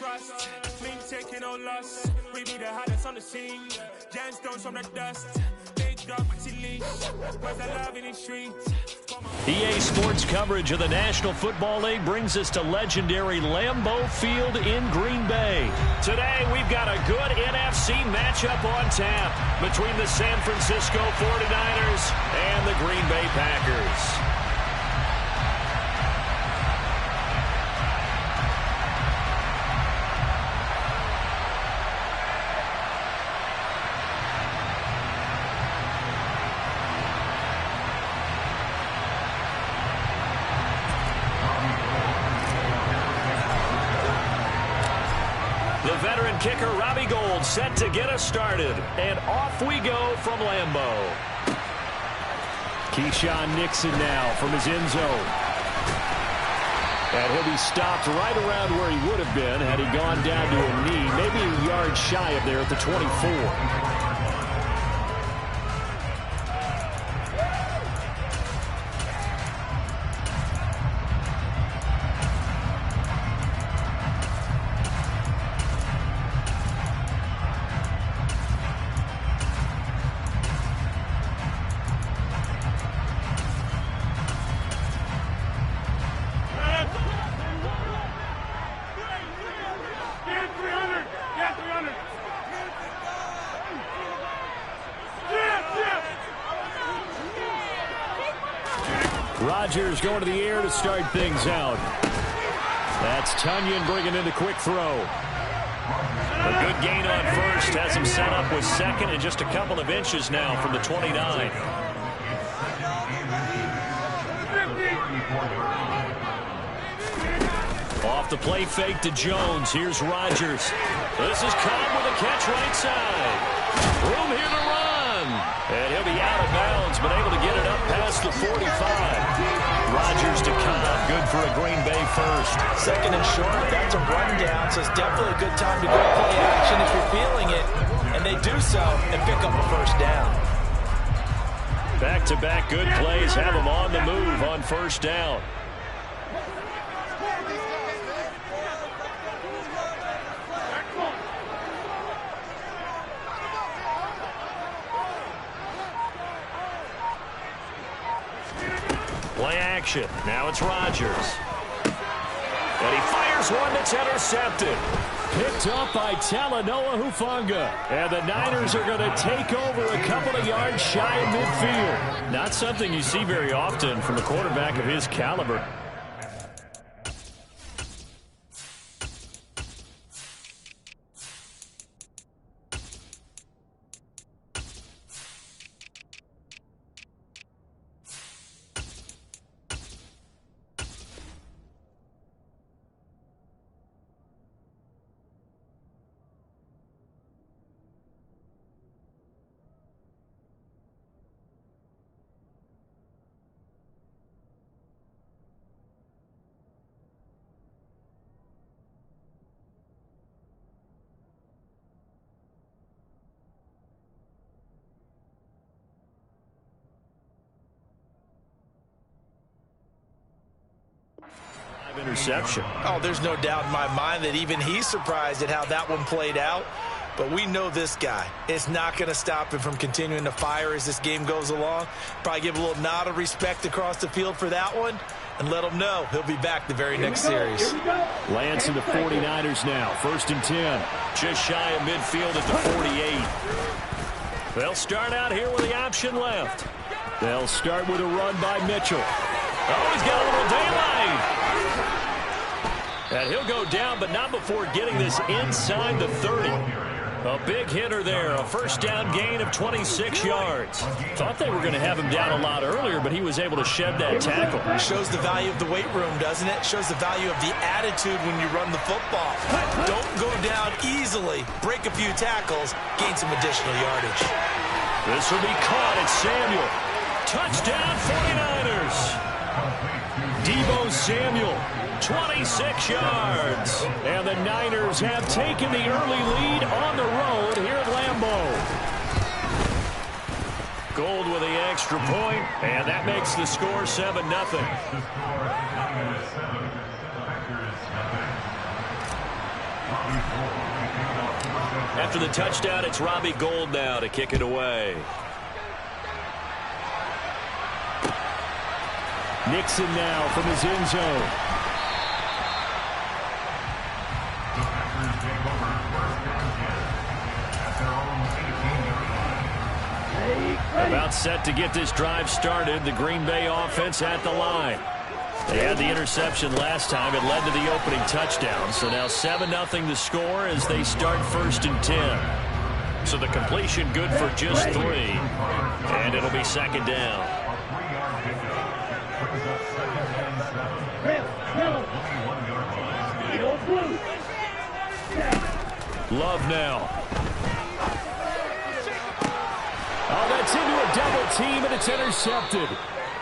trust. Me taking no loss. We be the hottest on the scene. Gemstones from the dust. Big dog, chili. Where's the love in the streets? EA Sports coverage of the National Football League brings us to legendary Lambeau Field in Green Bay. Today, we've got a good NFC matchup on tap between the San Francisco 49ers and the Green Bay Packers. Veteran kicker Robbie Gould set to get us started. And off we go from Lambeau. Keyshawn Nixon now from his end zone. And he'll be stopped right around where he would have been had he gone down to a knee, maybe a yard shy of there at the 24. Rodgers going to the air to start things out. That's Tunyon bringing in the quick throw. A good gain on first has him set up with second and just a couple of inches now from the 29. Off the play fake to Jones. Here's Rodgers. This is Cobb with a catch right side. Room here to run. And he'll be out of bounds, but able to get it up past the 45. Rodgers to Cobb. Good for a Green Bay first. Second and short. That's a rundown, so it's definitely a good time to go play action if you're feeling it. And they do so and pick up a first down. Back-to-back good plays have them on the move on first down. Play action. Now it's Rodgers. And he fires one that's intercepted. Picked up by Talanoa Hufanga. And the Niners are going to take over a couple of yards shy of midfield. Not something you see very often from a quarterback of his caliber. Interception. Oh, there's no doubt in my mind that even he's surprised at how that one played out. But we know this guy. It's not going to stop him from continuing to fire as this game goes along. Probably give a little nod of respect across the field for that one and let him know he'll be back the very next series. Lance and the 49ers now. 1st and 10. Just shy of midfield at the 48. They'll start out here with the option left. They'll start with a run by Mitchell. Oh, he's got a little daylight. And he'll go down, but not before getting this inside the 30. A big hitter there, a first down gain of 26 yards. Thought they were going to have him down a lot earlier, but he was able to shed that tackle. Shows the value of the weight room, doesn't it? Shows the value of the attitude when you run the football. Don't go down easily. Break a few tackles, gain some additional yardage. This will be caught at Samuel. Touchdown 49ers. Deebo Samuel, 26 yards. And the Niners have taken the early lead on the road here at Lambeau. Gould with the extra point, and that makes the score 7-0. After the touchdown, it's Robbie Gould now to kick it away. Nixon now from his end zone. About set to get this drive started. The Green Bay offense at the line. They had the interception last time. It led to the opening touchdown. So now 7-0 the score as they start 1st and 10. So the completion good for just 3. And it'll be 2nd down. Love now. Oh, that's into a double team, and it's intercepted.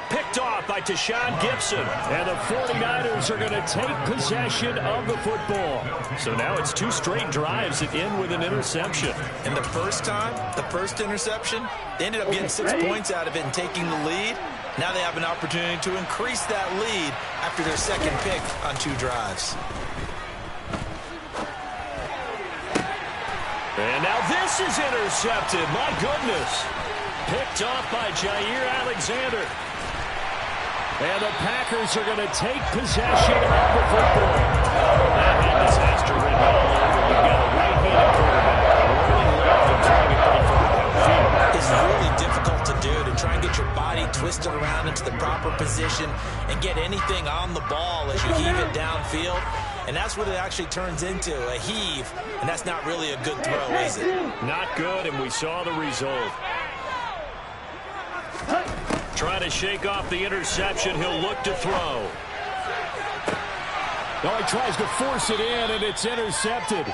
Picked off by Tashawn Gibson. And the 49ers are going to take possession of the football. So now it's 2 straight drives that end with an interception. And the first time, the first interception, they ended up getting 6 points out of it and taking the lead. Now they have an opportunity to increase that lead after their 2nd pick on 2 drives. And now this is intercepted. My goodness. Picked off by Jair Alexander. And the Packers are going to take possession of the football. That had disaster written all over. You've got a right-handed quarterback rolling left and throwing it pretty far downfield. It's really difficult to do, to try and get your body twisted around into the proper position and get anything on the ball as you heave it downfield. And that's what it actually turns into, a heave. And that's not really a good throw, is it? Not good, and we saw the result. Trying to shake off the interception. He'll look to throw. Oh, he tries to force it in, and it's intercepted.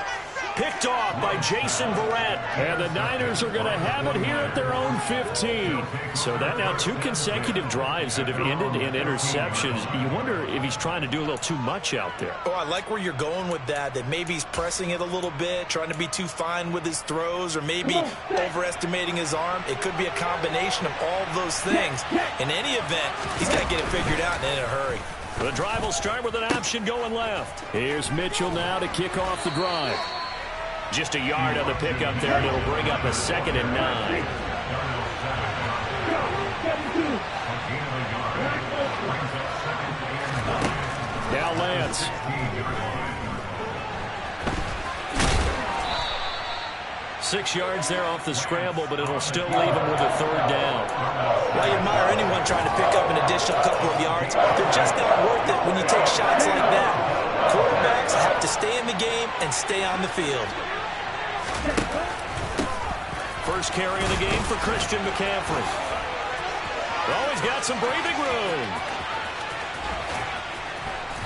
Picked off by Jason Verrett. And the Niners are going to have it here at their own 15. So that now 2 consecutive drives that have ended in interceptions. You wonder if he's trying to do a little too much out there. Oh, I like where you're going with that maybe he's pressing it a little bit, trying to be too fine with his throws, or maybe overestimating his arm. It could be a combination of all of those things. In any event, he's got to get it figured out and in a hurry. The drive will start with an option going left. Here's Mitchell now to kick off the drive. Just a yard on the pickup there, and it'll bring up a 2nd and 9. Now Lance. Six yards there off the scramble, but it'll still leave him with a 3rd down. I admire anyone trying to pick up an additional couple of yards. They're just not worth it when you take shots like that. Quarterbacks have to stay in the game and stay on the field. First carry of the game for Christian McCaffrey. Oh, he's got some breathing room.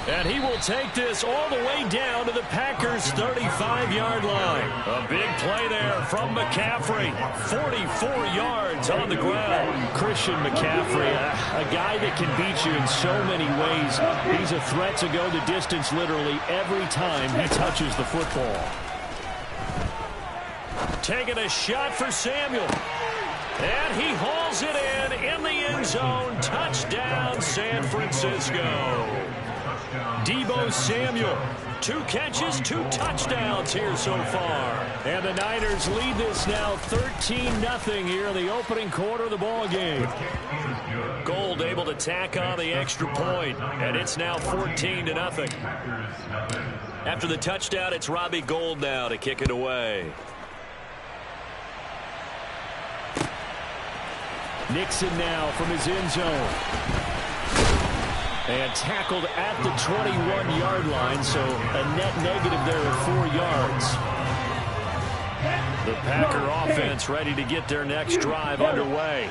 And he will take this all the way down to the Packers' 35-yard line. A big play there from McCaffrey. 44 yards on the ground. Christian McCaffrey, a guy that can beat you in so many ways. He's a threat to go the distance literally every time he touches the football. Taking a shot for Samuel. And he hauls it in the end zone. Touchdown, San Francisco. Deebo Samuel, 2 catches, 2 touchdowns here so far. And the Niners lead this now 13-0 here in the opening quarter of the ball game. Gould able to tack on the extra point, and it's now 14-0. After the touchdown, it's Robbie Gould now to kick it away. Nixon now from his end zone. And tackled at the 21-yard line, so a net negative there of 4 yards. The Packer offense ready to get their next drive underway.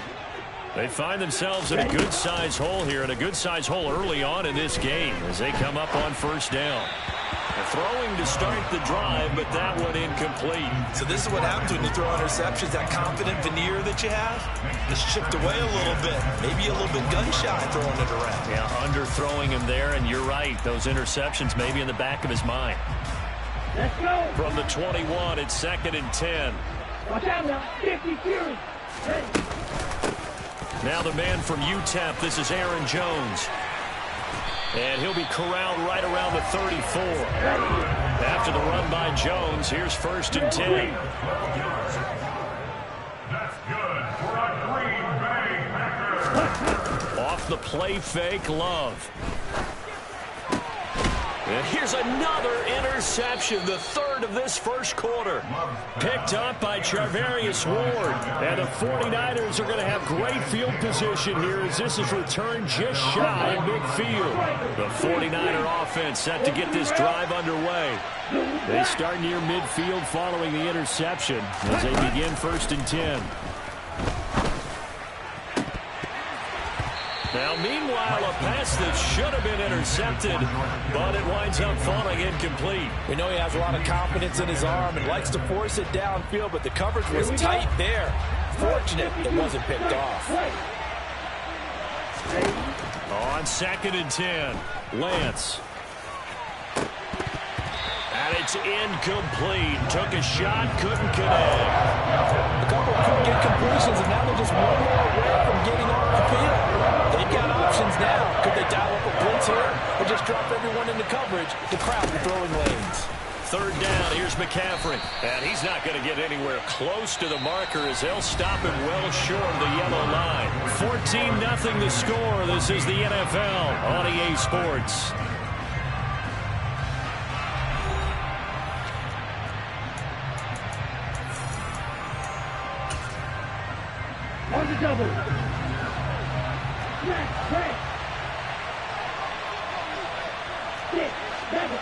They find themselves in a good-sized hole here, and a good-sized hole early on in this game as they come up on 1st down. Throwing to start the drive, but that one incomplete. So this is what happens when you throw interceptions. That confident veneer that you have is chipped away a little bit. Maybe a little bit gun-shy throwing it around. Yeah, underthrowing him there, and you're right. Those interceptions maybe in the back of his mind. Let's go. From the 21, it's 2nd and 10. Watch out now. 50 Fury. Hey. Now the man from UTEP, this is Aaron Jones. And he'll be corralled right around the 34. After the run by Jones, here's 1st and 10. That's good for a Green Bay Packer. Off the play fake, Love. And here's another interception, the 3rd of this first quarter. Picked up by Charvarius Ward. And the 49ers are going to have great field position here as this is returned just shy of midfield. The 49er offense set to get this drive underway. They start near midfield following the interception as they begin 1st and 10. Now, meanwhile, a pass that should have been intercepted, but it winds up falling incomplete. We know he has a lot of confidence in his arm and likes to force it downfield, but the coverage was tight there. Fortunate it wasn't picked off. On 2nd and 10, Lance. And it's incomplete. Took a shot, couldn't connect. A couple couldn't get completions, and now they're just one more away from getting off the field. They've got options now. Could they dial up a blitz here or just drop everyone into coverage to crowd the throwing lanes? 3rd down, here's McCaffrey. And he's not going to get anywhere close to the marker as they'll stop him well short of the yellow line. 14-0 the score. This is the NFL on EA Sports. On the double. Right. 6, 7,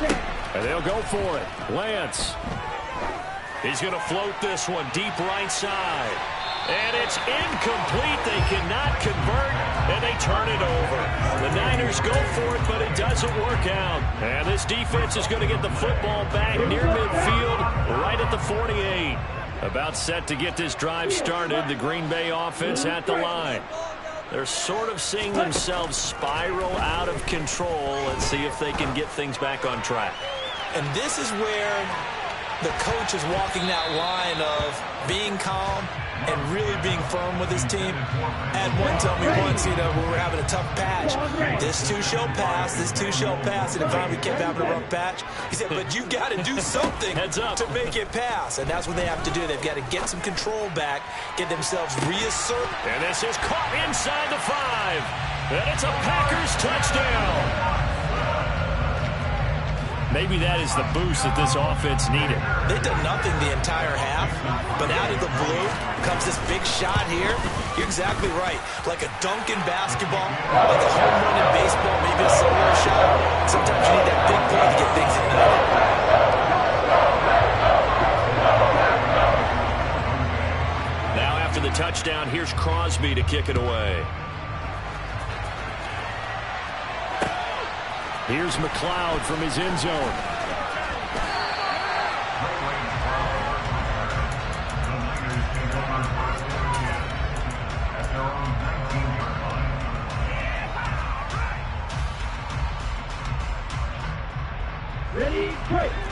6. And they'll go for it. Lance. He's going to float this one deep right side. And it's incomplete. They cannot convert, and they turn it over. The Niners go for it, but it doesn't work out. And this defense is going to get the football back near midfield, right at the 48. About set to get this drive started. The Green Bay offense at the line. They're sort of seeing themselves spiral out of control. Let's see if they can get things back on track. And this is where the coach is walking that line of being calm and really being firm with his team. Had one tell me once, when we were having a tough patch, this too shall pass, this too shall pass. And if we kept having a rough patch, he said, but you got to do something to make it pass. And that's what they have to do. They've got to get some control back, get themselves reassert. And this is caught inside the 5. And it's a Packers touchdown. Maybe that is the boost that this offense needed. They've done nothing the entire half, but out of the blue comes this big shot here. You're exactly right. Like a dunk in basketball, like a home run in baseball, maybe a solo shot. Sometimes you need that big play to get things ignited. Now after the touchdown, here's Crosby to kick it away. Here's McLeod from his end zone.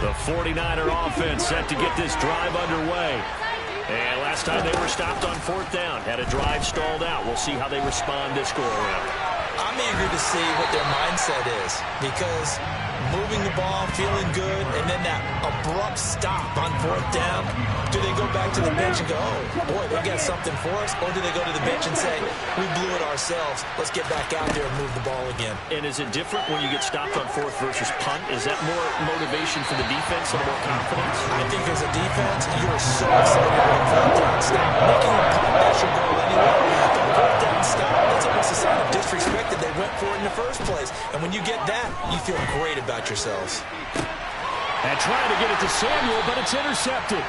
The 49er offense set to get this drive underway. And last time they were stopped on 4th down, had a drive stalled out. We'll see how they respond this go-around. I'm eager to see what their mindset is, because moving the ball, feeling good, and then that abrupt stop on 4th down, do they go back to the bench and go, oh, boy, they got something for us, or do they go to the bench and say, we blew it ourselves, let's get back out there and move the ball again? And is it different when you get stopped on 4th versus punt? Is that more motivation for the defense and more confidence? I think as a defense, you are so excited about 4th down stop. Making a punt, that should go anywhere. The 4th down stop, that's almost a sign of disrespect that they went for it in the first place. And when you get that, you feel great about yourselves. And trying to get it to Samuel, but it's intercepted.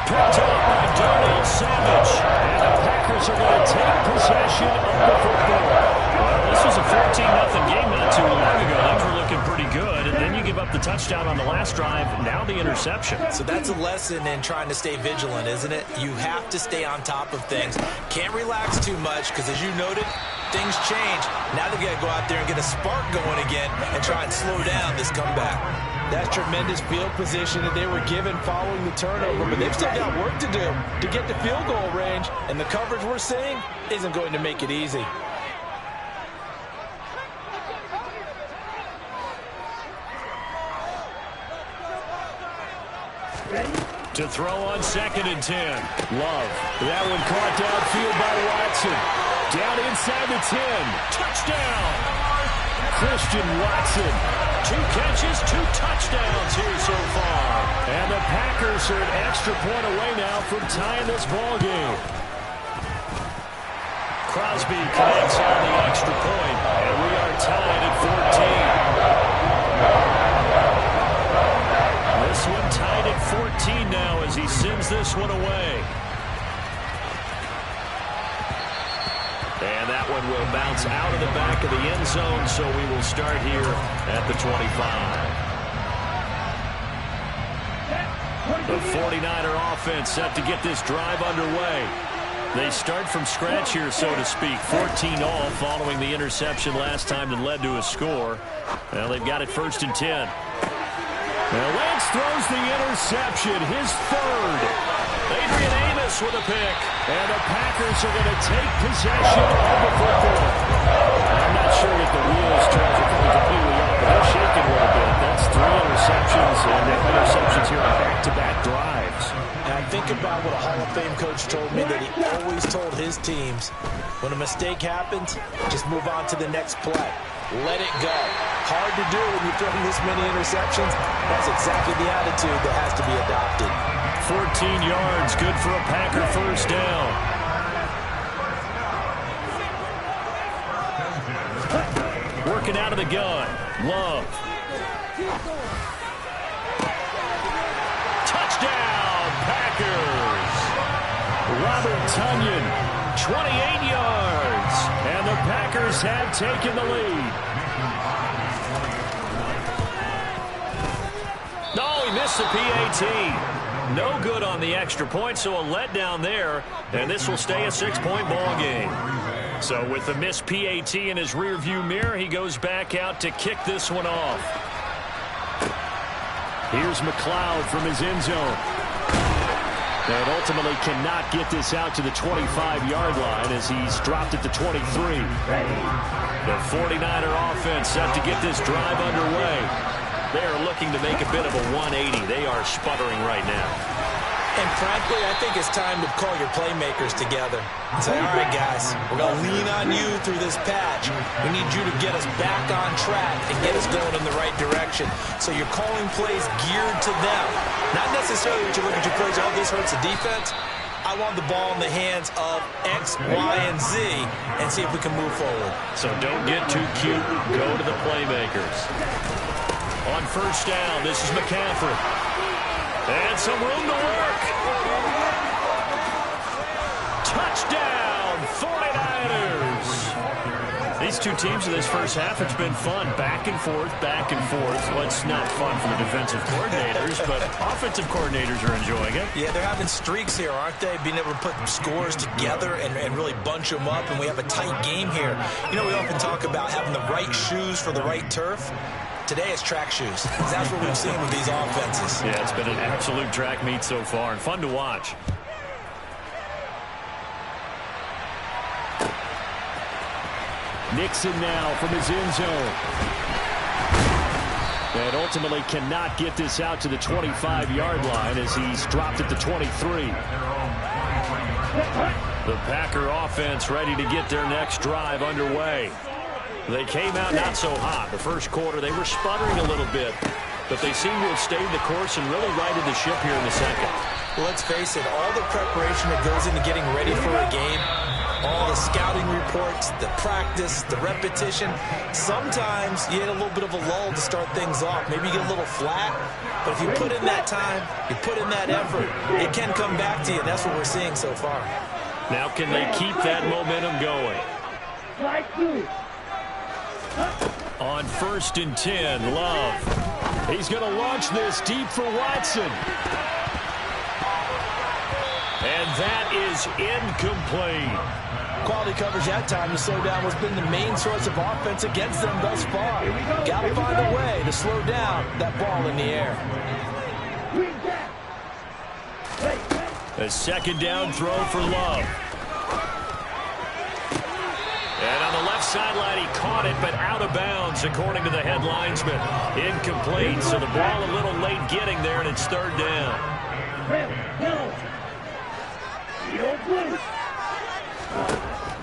Picked up by Darnell Savage. And the Packers are going to take possession of the football. Well, this was a 14-0 game not too long ago. Things were looking pretty good. And then you give up the touchdown on the last drive. Now the interception. So that's a lesson in trying to stay vigilant, isn't it? You have to stay on top of things. Can't relax too much because, as you noted, things change. Now they've got to go out there and get a spark going again and try and slow down this comeback. That's tremendous field position that they were given following the turnover, but they've still got work to do to get to field goal range, and the coverage we're seeing isn't going to make it easy. To throw on 2nd and 10. Love. That one caught downfield by Watson. Down inside the 10. Touchdown. Christian Watson. 2 catches, 2 touchdowns here so far. And the Packers are an extra point away now from tying this ball game. Crosby connects on the extra point, and we are tied at 14. This one tied at 14 now as he sends this one away. And that one will bounce out of the back of the end zone, so we will start here at the 25. The 49er offense set to get this drive underway. They start from scratch here, so to speak. 14 all following the interception last time that led to a score. Well, they've got it 1st and 10. Now Lance throws the interception, his 3rd. Adrian Amos with a pick. And the Packers are going to take possession of the football. I'm not sure that the wheels turn completely up, but they're shaking a little bit. That's 3 interceptions, and interceptions here on back-to-back drives. And I think about what a Hall of Fame coach told me, that he always told his teams, when a mistake happens, just move on to the next play. Let it go. Hard to do when you're throwing this many interceptions. That's exactly the attitude that has to be adopted. 14 yards, good for a Packer 1st down. Working out of the gun. Love. Touchdown, Packers. Robert Tonyan, 28 yards. And the Packers have taken the lead. No, he missed the PAT. No good on the extra point, so a letdown there. And this will stay a 6-point ball game. So with the missed PAT in his rearview mirror, he goes back out to kick this one off. Here's McLeod from his end zone. And ultimately cannot get this out to the 25-yard line as he's dropped it to 23. The 49er offense set to get this drive underway. They are looking to make a bit of a 180. They are sputtering right now. And frankly, I think it's time to call your playmakers together and say, all right, guys, we're going to lean on you through this patch. We need you to get us back on track and get us going in the right direction. So you're calling plays geared to them. Not necessarily that you look at your plays, oh, this hurts the defense. I want the ball in the hands of X, Y, and Z and see if we can move forward. So don't get too cute. Go to the playmakers. On 1st down, this is McCaffrey. And some room to work. Touchdown, 49ers. These two teams in this first half, it's been fun. Back and forth, back and forth. Well, it's not fun for the defensive coordinators, but offensive coordinators are enjoying it. Yeah, they're having streaks here, aren't they? Being able to put scores together and really bunch them up, and we have a tight game here. You know, we often talk about having the right shoes for the right turf. Today it's track shoes. That's what we've seen with these offenses. Yeah, it's been an absolute track meet so far and fun to watch. Nixon now from his end zone. And ultimately cannot get this out to the 25-yard line as he's dropped it to 23. The Packer offense ready to get their next drive underway. They came out not so hot. The first quarter, they were sputtering a little bit, but they seem to have stayed the course and really righted the ship here in the second. Well, let's face it, all the preparation that goes into getting ready for a game, all the scouting reports, the practice, the repetition, sometimes you get a little bit of a lull to start things off. Maybe you get a little flat, but if you put in that time, you put in that effort, it can come back to you, and that's what we're seeing so far. Now can they keep that momentum going? On 1st and 10, Love. He's going to launch this deep for Watson. And that is incomplete. Quality coverage that time to slow down has been the main source of offense against them thus far. Got to find a way to slow down that ball in the air. A 2nd down throw for Love. And on the left sideline, he caught it, but out of bounds, according to the head linesman. Incomplete, so the ball a little late getting there, and it's 3rd down.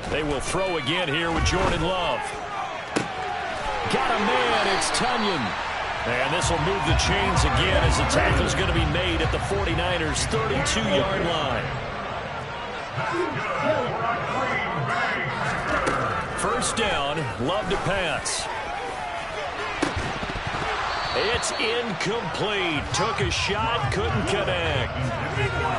They will throw again here with Jordan Love. Got a man, it's Tunyon. And this will move the chains again as the tackle's going to be made at the 49ers' 32-yard line. First down, Love to pass. It's incomplete. Took a shot, couldn't connect.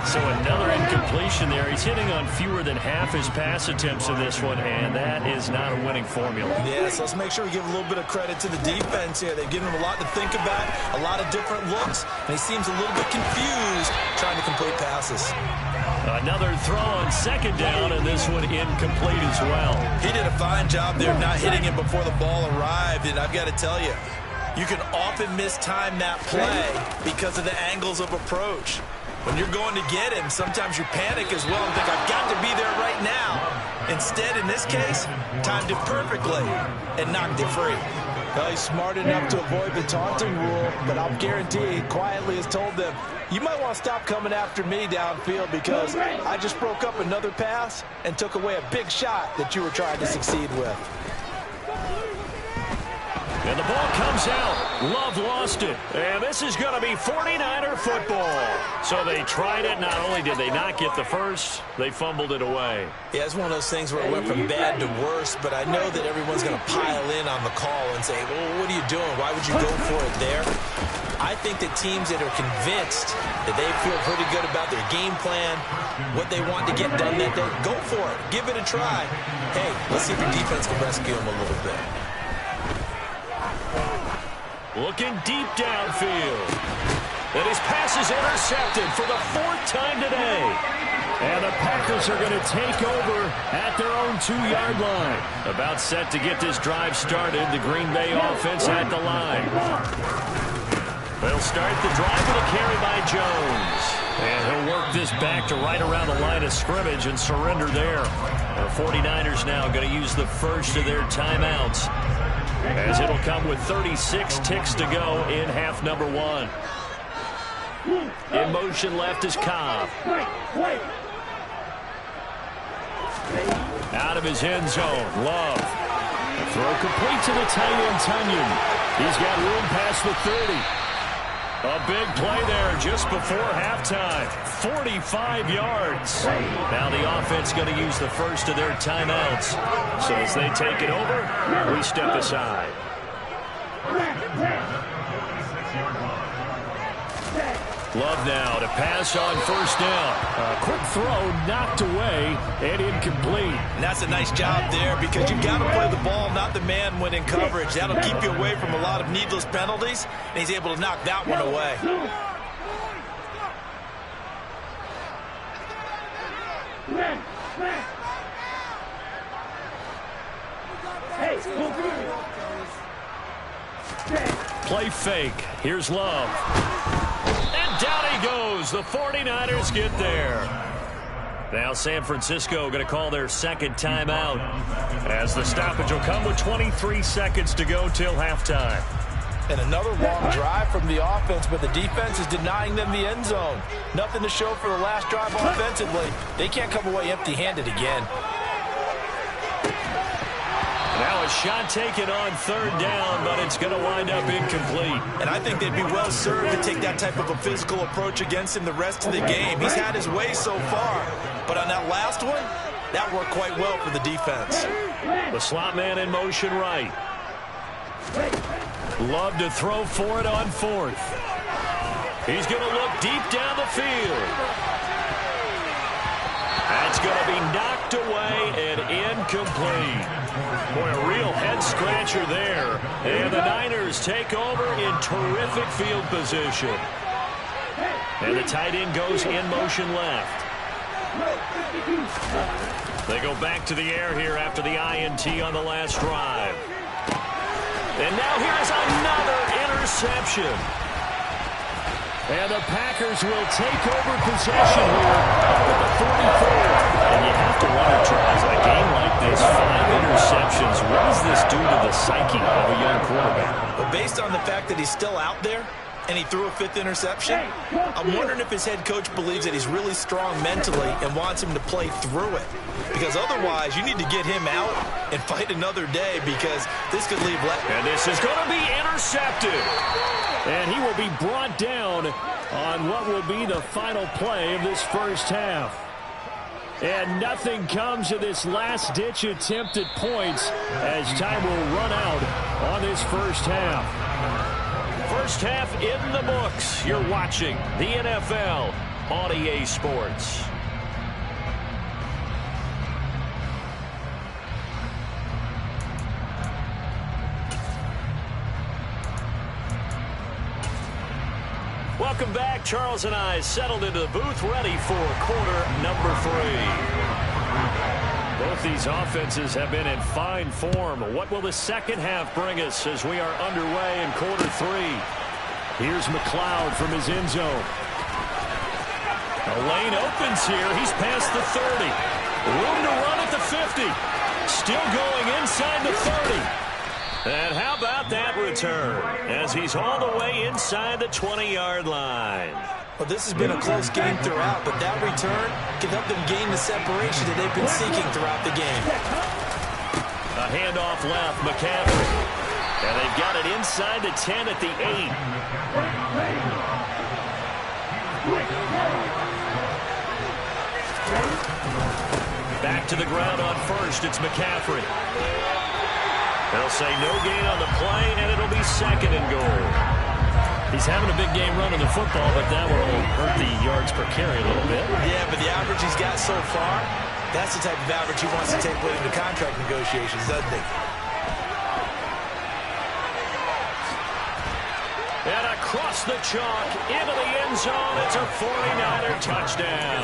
So another incompletion there. He's hitting on fewer than half his pass attempts in this one, and that is not a winning formula. Yeah, so let's make sure we give a little bit of credit to the defense here. They've given him a lot to think about, a lot of different looks, and he seems a little bit confused trying to complete passes. Another throw on second down, and this one incomplete as well. He did a fine job there not hitting him before the ball arrived, and I've got to tell you, you can often mistime that play because of the angles of approach. When you're going to get him, sometimes you panic as well and think, I've got to be there right now. Instead, in this case, timed it perfectly and knocked it free. Well, he's smart enough to avoid the taunting rule, but I'll guarantee he quietly has told them, you might want to stop coming after me downfield because I just broke up another pass and took away a big shot that you were trying to succeed with. And the ball comes out. Love lost it. And this is going to be 49er football. So they tried it. Not only did they not get the first, they fumbled it away. Yeah, it's one of those things where it went from bad to worse, but I know that everyone's going to pile in on the call and say, well, what are you doing? Why would you go for it there? I think that teams that are convinced that they feel pretty good about their game plan, what they want to get done that day, go for it. Give it a try. Hey, let's see if your defense can rescue them a little bit. Looking deep downfield. And his pass is intercepted for the fourth time today. And the Packers are going to take over at their own 2-yard line. About set to get this drive started. The Green Bay offense at the line. They'll start the drive with a carry by Jones. And he'll work this back to right around the line of scrimmage and surrender there. The 49ers now going to use the first of their timeouts, as it'll come with 36 ticks to go in half number one. In motion left is Cobb. Out of his end zone, Love. Throw complete to the tight end, Tunyon. He's got room past the 30. A big play there just before halftime. 45 yards. Now the offense going to use the first of their timeouts. So as they take it over, we step aside. Love now to pass on first down. A quick throw knocked away and incomplete. And that's a nice job there because you've got to play the ball, not the man when in coverage. That'll keep you away from a lot of needless penalties, and he's able to knock that one away. Play fake. Here's Love. And down he goes. The 49ers get there. Now San Francisco going to call their second timeout, as the stoppage will come with 23 seconds to go till halftime. And another long drive from the offense, but the defense is denying them the end zone. Nothing to show for the last drive offensively. They can't come away empty-handed again. Now a shot taken on third down, but it's going to wind up incomplete. And I think they'd be well served to take that type of a physical approach against him the rest of the game. He's had his way so far, but on that last one, that worked quite well for the defense. The slot man in motion right. Love to throw for it on fourth. He's going to look deep down the field. That's going to be knocked away and incomplete. Boy, a real head-scratcher there. And the Niners take over in terrific field position. And the tight end goes in motion left. They go back to the air here after the INT on the last drive. And now here's another interception. And the Packers will take over possession here at the 44. And you have to wonder, Charles, in a game like this, 5 interceptions, what does this do to the psyche of a young quarterback? Well, based on the fact that he's still out there, and he threw a 5th interception. I'm wondering if his head coach believes that he's really strong mentally and wants him to play through it. Because otherwise, you need to get him out and fight another day, because this could leave left. And this is going to be intercepted. And he will be brought down on what will be the final play of this first half. And nothing comes of this last-ditch attempt at points as time will run out on this first half. First half in the books. You're watching the NFL on EA Sports. Welcome back. Charles and I settled into the booth, ready for quarter number 3. Both these offenses have been in fine form. What will the second half bring us as we are underway in quarter 3? Here's McLeod from his end zone. The lane opens here. He's past the 30. Room to run at the 50. Still going inside the 30. And how about that return as he's all the way inside the 20-yard line. Well, this has been a close game throughout, but that return can help them gain the separation that they've been seeking throughout the game. A handoff left, McCaffrey. And they've got it inside the 10 at the 8. Back to the ground on first. It's McCaffrey. They'll say no gain on the play, and it'll be second and goal. He's having a big game running the football, but that will hurt the yards per carry a little bit. Yeah, but the average he's got so far, that's the type of average he wants to take with him to contract negotiations, doesn't he? And across the chalk, into the end zone, it's a 49er touchdown.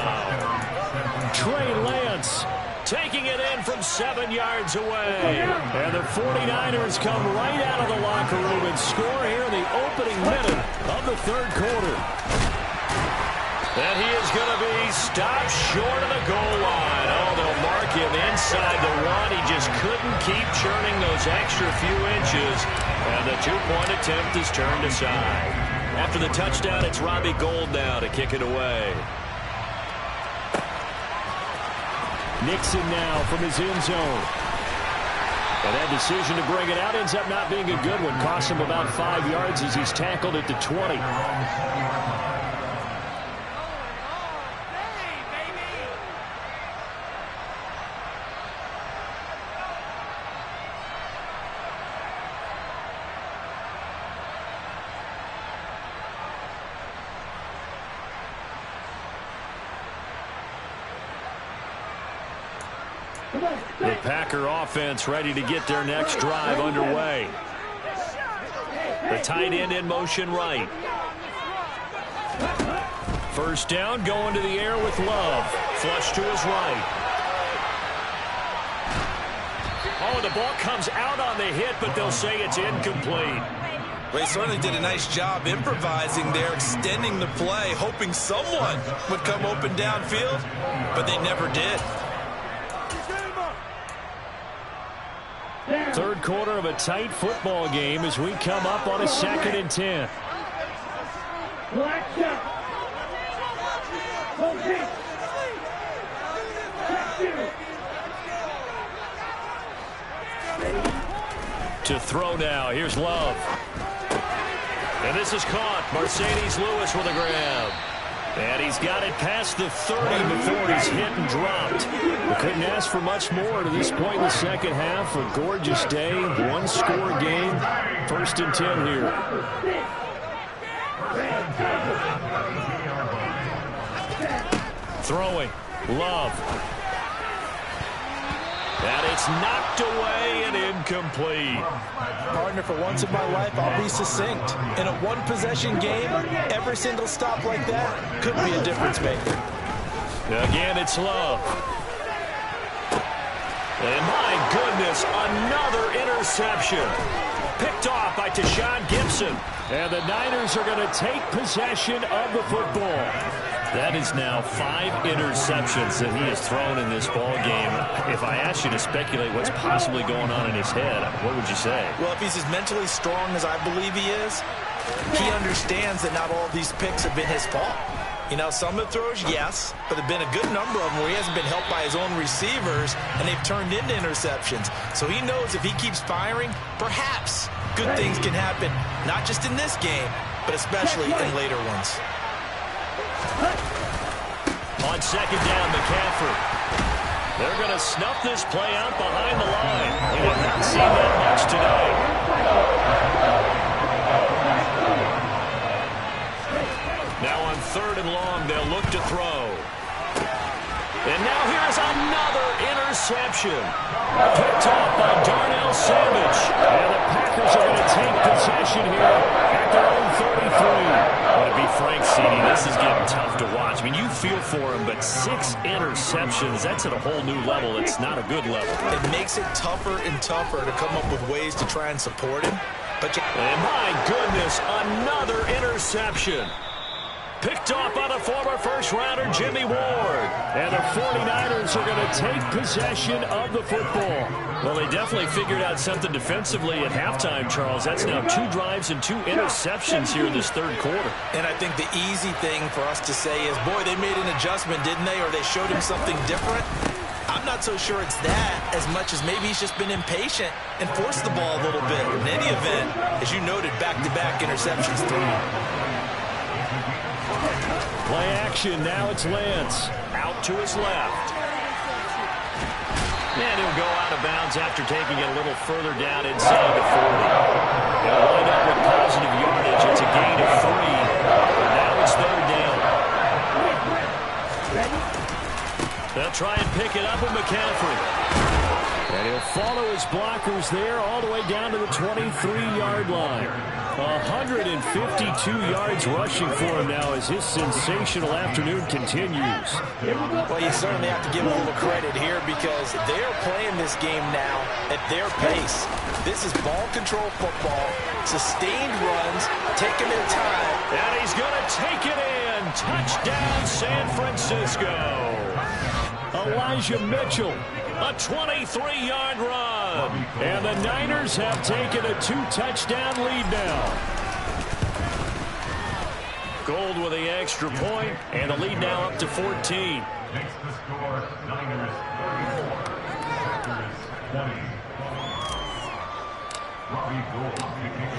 Trey Lance taking it in from 7 yards away. And the 49ers come right out of the locker room and score here in the opening minute of the third quarter. And he is going to be stopped short of the goal line. Oh, they'll mark him inside the 1. He just couldn't keep churning those extra few inches. And the 2-point attempt is turned aside. After the touchdown, it's Robbie Gould now to kick it away. Nixon now from his end zone. And that decision to bring it out ends up not being a good one. Costs him about 5 yards as he's tackled at the 20. The Packer offense ready to get their next drive underway. The tight end in motion right. First down, going to the air with Love. Flush to his right. Oh, the ball comes out on the hit, but they'll say it's incomplete. Well, he certainly did a nice job improvising there, extending the play, hoping someone would come open downfield, but they never did. Third quarter of a tight football game as we come up on a 2nd and 10. To throw now. Here's Love. And this is caught. Mercedes Lewis with a grab. And he's got it past the 30 before he's hit and dropped. We couldn't ask for much more to this point in the second half. A gorgeous day, 1-score game. 1st and 10 here. Throwing. Love. And it's knocked away and incomplete. Partner, for once in my life, I'll be succinct. In a one-possession game, every single stop like that could be a difference maker. Again, it's Love. And my goodness, another interception. Picked off by Tashawn Gibson. And the Niners are going to take possession of the football. That is now 5 interceptions that he has thrown in this ball game. If I asked you to speculate what's possibly going on in his head, what would you say? Well, if he's as mentally strong as I believe he is, he understands that not all these picks have been his fault. You know, some of the throws, yes, but there have been a good number of them where he hasn't been helped by his own receivers, and they've turned into interceptions. So he knows if he keeps firing, perhaps good things can happen, not just in this game, but especially in later ones. On second down, McCaffrey. They're going to snuff this play out behind the line. We have not seen that much today. Now on third and long, they'll look to throw. And now here's another interception. Picked off by Darnell Savage. And the Packers are going to take possession here at their own 33. Well, to be frank, CD, this is getting tough to watch. I mean, you feel for him, but 6 interceptions, that's at a whole new level. It's not a good level. It makes it tougher and tougher to come up with ways to try and support him. And my goodness, another interception. Picked off by the former first-rounder Jimmy Ward. And the 49ers are going to take possession of the football. Well, they definitely figured out something defensively at halftime, Charles. That's now 2 drives and 2 interceptions here in this third quarter. And I think the easy thing for us to say is, boy, they made an adjustment, didn't they? Or they showed him something different. I'm not so sure it's that as much as maybe he's just been impatient and forced the ball a little bit. In any event, as you noted, back-to-back interceptions thrown. Play action, now it's Lance. Out to his left. And he'll go out of bounds after taking it a little further down inside the 40. They'll wind up with positive yardage. It's a gain of 3. And now it's third down. They'll try and pick it up with McCaffrey. And he'll follow his blockers there all the way down to the 23-yard line. 152 yards rushing for him now as his sensational afternoon continues. Well, you certainly have to give him a little credit here because they're playing this game now at their pace. This is ball control football, sustained runs, taking their time. And he's going to take it in. Touchdown, San Francisco. Elijah Mitchell. A 23-yard run. And the Niners have taken a 2-touchdown lead now. Gold with the extra point, and the lead now up to 14. Makes the score Niners 30.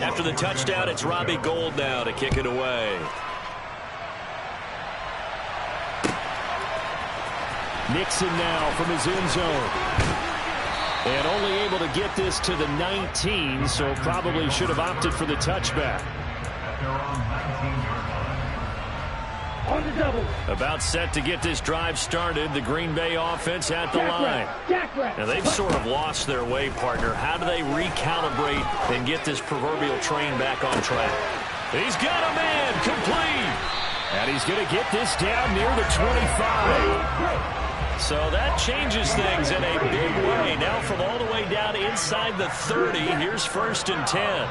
After the touchdown, it's Robbie Gould now to kick it away. Nixon now from his end zone. And only able to get this to the 19, so probably should have opted for the touchback. On the double. About set to get this drive started, the Green Bay offense at the line. Now they've sort of lost their way, partner. How do they recalibrate and get this proverbial train back on track? He's got a man, complete. And he's going to get this down near the 25. So that changes things in a big way. Now from all the way down inside the 30, here's 1st and 10.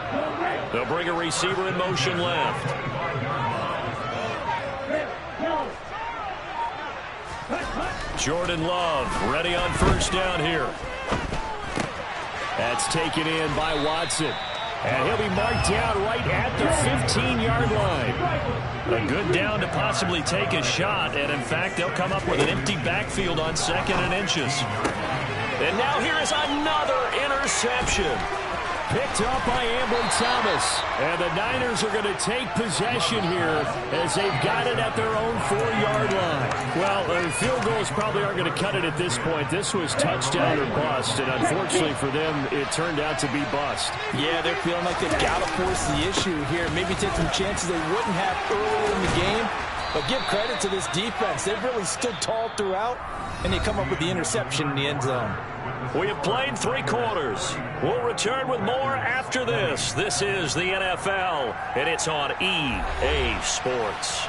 They'll bring a receiver in motion left. Jordan Love ready on 1st down here. That's taken in by Watson. And he'll be marked down right at the 15-yard line. A good down to possibly take a shot. And, in fact, they'll come up with an empty backfield on 2nd and inches. And now here is another interception. Picked up by Ambry Thomas. And the Niners are going to take possession here as they've got it at their own 4-yard line. Well, field goals probably aren't going to cut it at this point. This was touchdown or bust, and unfortunately for them, it turned out to be bust. Yeah, they're feeling like they've got to force the issue here. Maybe take some chances they wouldn't have earlier in the game. But give credit to this defense. They've really stood tall throughout, and they come up with the interception in the end zone. We have played 3 quarters. We'll return with more after this. This is the NFL, and it's on EA Sports.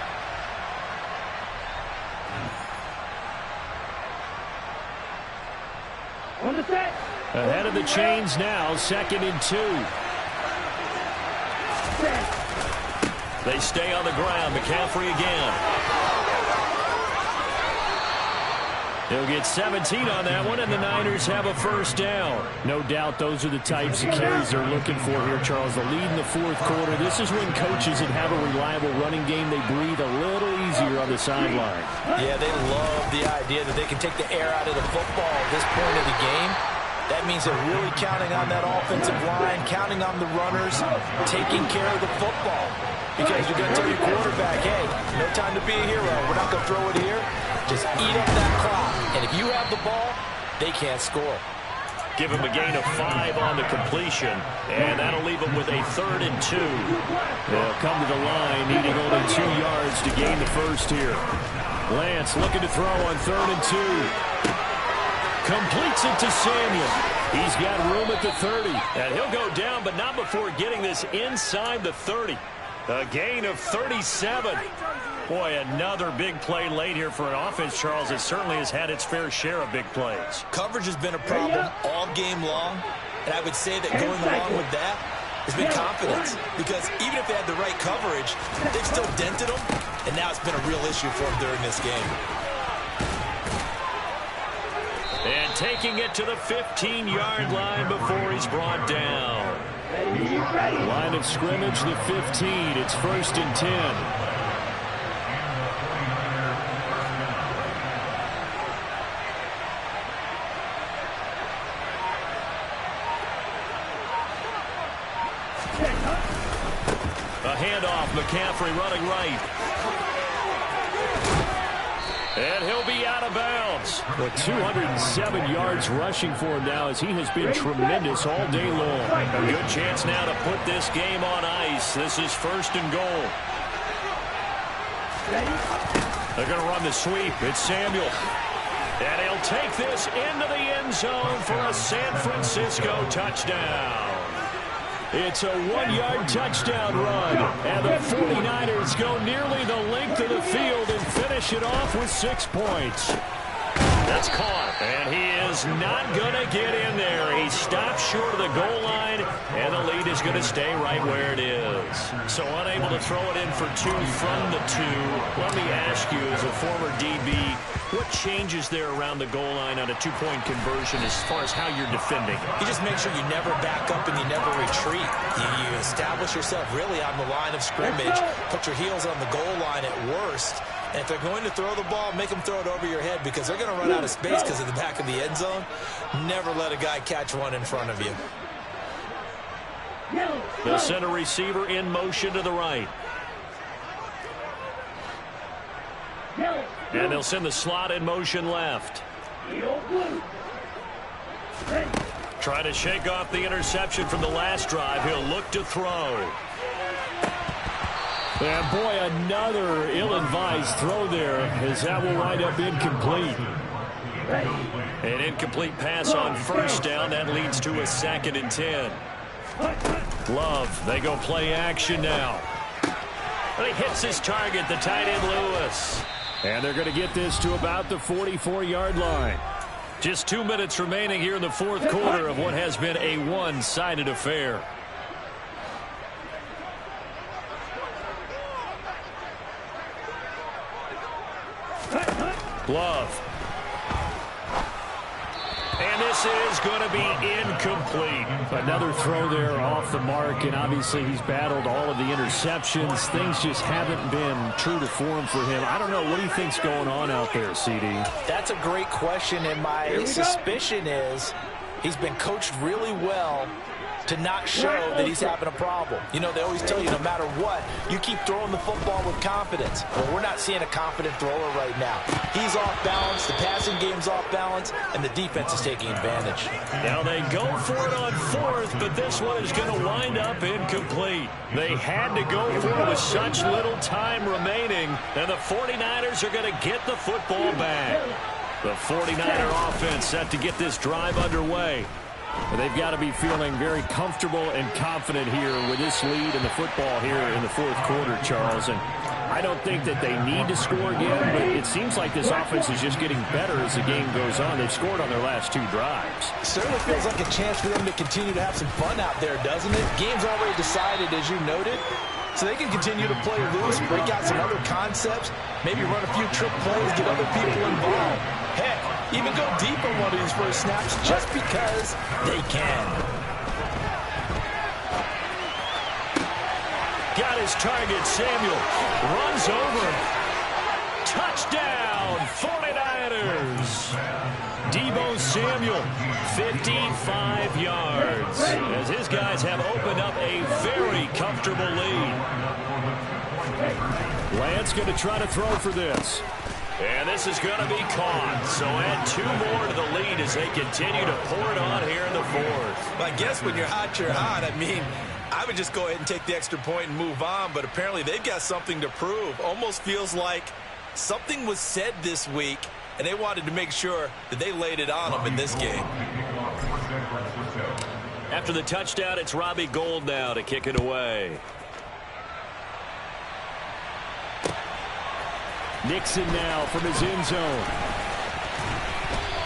On the set. Ahead of the chains now, 2nd and 2. They stay on the ground. McCaffrey again. He'll get 17 on that one, and the Niners have a first down. No doubt those are the types of carries they're looking for here, Charles. The lead in the fourth quarter. This is when coaches that have a reliable running game, they breathe a little easier on the sideline. Yeah, they love the idea that they can take the air out of the football at this point of the game. That means they're really counting on that offensive line, counting on the runners, taking care of the football. Because you're going to tell your quarterback, hey, no time to be a hero. We're not going to throw it here. Just eat up that clock. And if you have the ball, they can't score. Give him a gain of 5 on the completion, and that'll leave him with a 3rd and 2. They'll come to the line, needing only 2 yards to gain the first here. Lance looking to throw on 3rd and 2. Completes it to Samuel. He's got room at the 30. And he'll go down, but not before getting this inside the 30. A gain of 37. Boy, another big play late here for an offense, Charles. It certainly has had its fair share of big plays. Coverage has been a problem all game long, and I would say that going along with that has been confidence. Because even if they had the right coverage, they've still dented them, and now it's been a real issue for them during this game. And taking it to the 15-yard line before he's brought down. Line of scrimmage, the 15. It's 1st and 10. A handoff, McCaffrey running right. And he'll be out of bounds. But 207 yards rushing for him now as he has been tremendous all day long. A good chance now to put this game on ice. This is 1st and goal. They're going to run the sweep. It's Samuel. And he'll take this into the end zone for a San Francisco touchdown. It's a 1-yard touchdown run, and the 49ers go nearly the length of the field and finish it off with 6 points. That's caught, and he is not going to get in there. He stops short of the goal line, and the lead is going to stay right where it is. So unable to throw it in for 2 from the 2. Let me ask you, as a former DB, what changes there around the goal line on a 2-point conversion as far as how you're defending? You just make sure you never back up and you never retreat. You establish yourself really on the line of scrimmage, put your heels on the goal line at worst. And if they're going to throw the ball, make them throw it over your head because they're going to run out of space because of the back of the end zone. Never let a guy catch one in front of you. The center receiver in motion to the right. And they'll send the slot in motion left. Trying to shake off the interception from the last drive. He'll look to throw. And boy, another ill-advised throw there as that will wind up incomplete. An incomplete pass on 1st down. That leads to a 2nd and 10. Love, they go play action now. And he hits his target, the tight end Lewis. And they're going to get this to about the 44-yard line. Just 2 minutes remaining here in the fourth quarter of what has been a one-sided affair. Love. And this is going to be incomplete. Another throw there off the mark, and obviously he's battled all of the interceptions. Things just haven't been true to form for him. I don't know. What do you think's going on out there, CD? That's a great question, and my suspicion is he's been coached really well to not show that he's having a problem. You know, they always tell you no matter what, you keep throwing the football with confidence. Well, we're not seeing a confident thrower right now. He's off balance, the passing game's off balance, and the defense is taking advantage. Now they go for it on 4th, but this one is going to wind up incomplete. They had to go for it with such little time remaining, and the 49ers are going to get the football back. The 49er offense set to get this drive underway. They've got to be feeling very comfortable and confident here with this lead in the football here in the fourth quarter, Charles. And I don't think that they need to score again, but it seems like this offense is just getting better as the game goes on. They've scored on their last 2 drives. It certainly feels like a chance for them to continue to have some fun out there, doesn't it? Game's already decided, as you noted. So they can continue to play loose, break out some other concepts, maybe run a few trick plays, get other people involved. Heck, even go deep on one of these first snaps just because they can. Got his target, Samuel. Runs over. Touchdown, 49ers. Deebo Samuel, 55 yards. As his guys have opened up a very comfortable lead. Lance going to try to throw for this. And this is going to be caught. So add 2 more to the lead as they continue to pour it on here in the fourth. I guess when you're hot, you're hot. I mean, I would just go ahead and take the extra point and move on, but apparently they've got something to prove. Almost feels like something was said this week, and they wanted to make sure that they laid it on them in this game. After the touchdown, it's Robbie Gould now to kick it away. Nixon now from his end zone.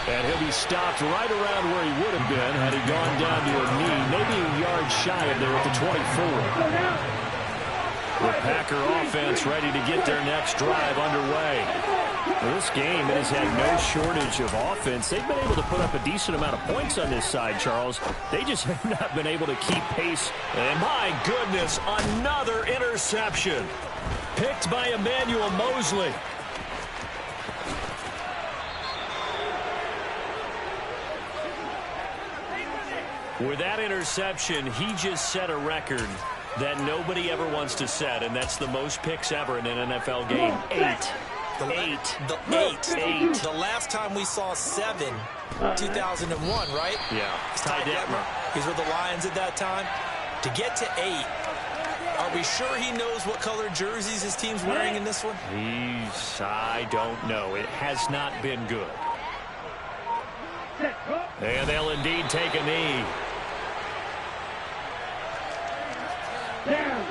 And he'll be stopped right around where he would have been had he gone down to a knee, maybe a yard shy of there at the 24. The Packer offense ready to get their next drive underway. Well, this game, it has had no shortage of offense. They've been able to put up a decent amount of points on this side, Charles. They just have not been able to keep pace. And my goodness, another interception. Picked by Emmanuel Mosley. With that interception, he just set a record that nobody ever wants to set, and that's the most picks ever in an NFL game. 8. The last time we saw 7, 2001, right? Yeah. Ty Detmer. He's with the Lions at that time. To get to 8, are we sure he knows what color jerseys his team's wearing in this one? I don't know. It has not been good. And they'll indeed take a knee. Down.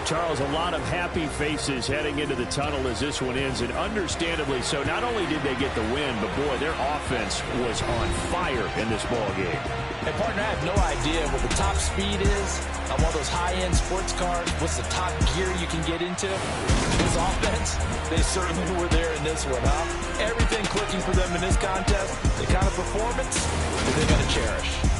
Charles, a lot of happy faces heading into the tunnel as this one ends, and understandably so. Not only did they get the win, but boy, their offense was on fire in this ball game. Hey, partner, I have no idea what the top speed is on one of those high-end sports cars. What's the top gear you can get into? This offense, they certainly were there in this one, huh? Everything clicking for them in this contest, the kind of performance that they're going to cherish.